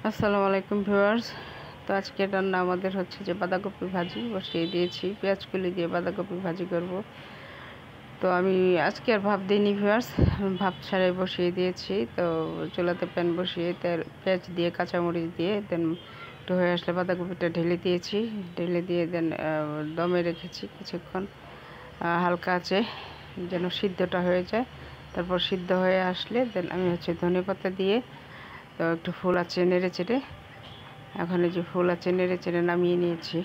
আসসালামু আলাইকুম ভিউয়ার্স। তো আজকে রান্না আমাদের হচ্ছে যে বাঁধাকপি ভাজি বসিয়ে দিয়েছি, পেঁয়াজ কুলি দিয়ে বাঁধাকপি ভাজি করব। তো আমি আজকে আর ভাপ দিইনি ভিউয়ার্স, ভাপ ছাড়াই বসিয়ে দিয়েছি। তো চুলাতে প্যান বসিয়ে তেল পেঁয়াজ দিয়ে কাঁচামরিচ দিয়ে দেন একটু হয়ে আসলে বাঁধাকপিটা ঢেলে দিয়েছি, ঢেলে দিয়ে দেন দমে রেখেছি কিছুক্ষণ হালকা আছে যেন সিদ্ধটা হয়ে যায়। তারপর সিদ্ধ হয়ে আসলে দেন আমি হচ্ছে ধনেপাতা দিয়ে তো একটু ফুল আছে নেড়ে চেড়ে, এখন এই যে ফুল আছে নেড়ে চেড়ে নামিয়ে নিয়েছি।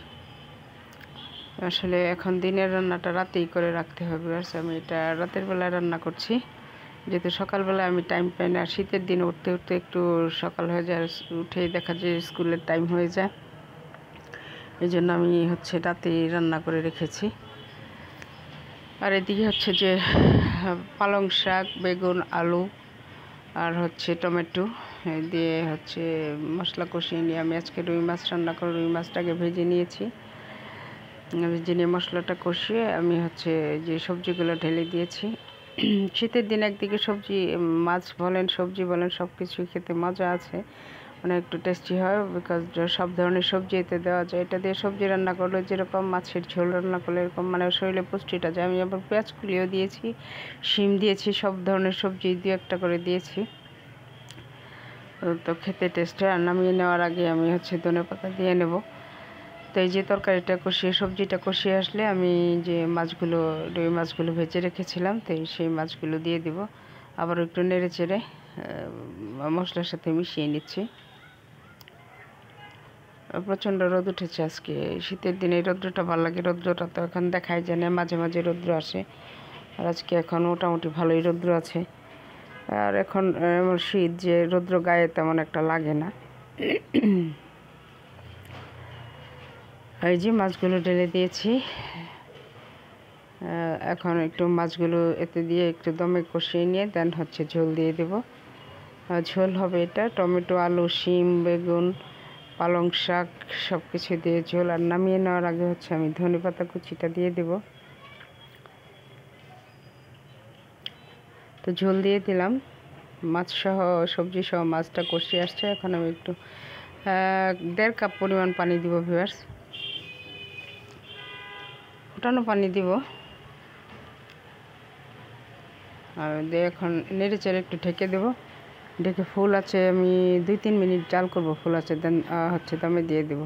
আসলে এখন দিনের রান্নাটা রাতেই করে রাখতে হবে, আর আমি এটা রাতের বেলায় রান্না করছি যেহেতু সকালবেলায় আমি টাইম পাই না। শীতের দিন উঠতে উঠতে একটু সকাল হয়ে যায়, উঠেই দেখা যায় স্কুলের টাইম হয়ে যায়, এই জন্য আমি হচ্ছে রাতেই রান্না করে রেখেছি। আর এদিকে হচ্ছে যে পালং শাক, বেগুন, আলু আর হচ্ছে টমেটো দিয়ে হচ্ছে মশলা কষিয়ে নিয়ে আমি আজকে রুই মাছ রান্না করে রুই মাছটাকে ভেজে নিয়েছি। ভেজে নিয়ে মশলাটা কষিয়ে আমি হচ্ছে যে সবজিগুলো ঢেলে দিয়েছি। শীতের দিন একদিকে সবজি, মাছ বলেন সবজি বলেন সব কিছুই খেতে মজা আছে, মানে একটু টেস্টি হয় বিকজ সব ধরনের সবজি এতে দেওয়া যায়। এটা দিয়ে সবজি রান্না করলে যেরকম মাছের ঝোল রান্না করলে এরকম মানে শরীরে পুষ্টিটা যায়। আমি আবার পেঁয়াজ কুলিও দিয়েছি, শিম দিয়েছি, সব ধরনের সবজি দু একটা করে দিয়েছি, তো খেতে টেস্ট হয়। আর নামিয়ে নেওয়ার আগে আমি হচ্ছে ধনেপাতা দিয়ে নেব। তো এই যে তরকারিটা কষিয়ে সবজিটা কষিয়ে আসলে আমি যে মাছগুলো রুই মাছগুলো ভেজে রেখেছিলাম তো সেই মাছগুলো দিয়ে দিব, আবার একটু নেড়ে চেড়ে মশলার সাথে মিশিয়ে নিচ্ছি। প্রচণ্ড রোদ উঠেছে আজকে, শীতের দিনে রৌদ্রটা ভালো লাগে। রৌদ্রটা তো এখন দেখাই যায় না, মাঝে মাঝে রৌদ্র আসে, আর আজকে এখন মোটামুটি ভালোই রৌদ্র আছে। আর এখন এমন শীত যে রৌদ্র গায়ে তেমন একটা লাগে না। এই যে মাছগুলো ঢেলে দিয়েছি, এখন একটু মাছগুলো এতে দিয়ে একটু দমে কষিয়ে নিয়ে দেন হচ্ছে ঝোল দিয়ে দেব। ঝোল হবে এটা টমেটো, আলু, শিম, বেগুন, পালং শাক সব কিছু দিয়ে ঝোল। আর নামিয়ে নেওয়ার আগে হচ্ছে আমি ধনেপাতা কুচিটা দিয়ে দেব। তো ঝোল দিয়ে দিলাম, মাছ সহ সবজি সহ মাছটা কষিয়ে আসছে। এখন আমি একটু 1.5 কাপ পরিমাণ পানি দিব ভিউয়ার্স, ফোটানো পানি দিব। আর দিয়ে এখন নেড়ে চেড়ে একটু ঢেকে দেবো। ঢেকে ফুল আছে আমি 2-3 মিনিট জাল করব। ফুল আছে দেন হচ্ছে দমে দিয়ে দেব।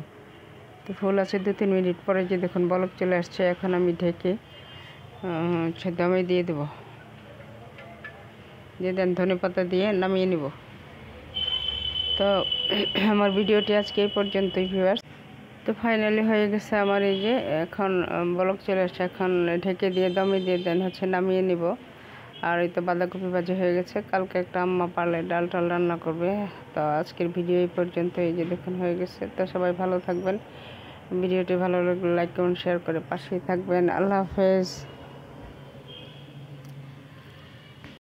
তো ফুল আছে 2-3 মিনিট পরে যে দেখুন বলক চলে আসছে, এখন আমি ঢেকে হচ্ছে দমে দিয়ে দেব। দিয়ে দেন ধনেপাতা দিয়ে নামিয়ে নেব। তো আমার ভিডিওটি আজকে এই পর্যন্তই ভিউয়ার্স। তো ফাইনালি হয়ে গেছে আমার এই যে, এখন বলক চলে আসছে, এখন ঢেকে দিয়ে দমে দিয়ে দেন হচ্ছে নামিয়ে নিব। আর এই তো বাঁধাকপি ভাজি হয়ে গেছে, কালকে একটা আম্মা পারলে ডাল টাল রান্না করবে। তো আজকের ভিডিও এই পর্যন্ত, এই যে দেখুন হয়ে গেছে। তো সবাই ভালো থাকবেন, ভিডিওটি ভালো লাগলে লাইক কমেন্ট শেয়ার করে পাশেই থাকবেন। আল্লাহ হাফেজ।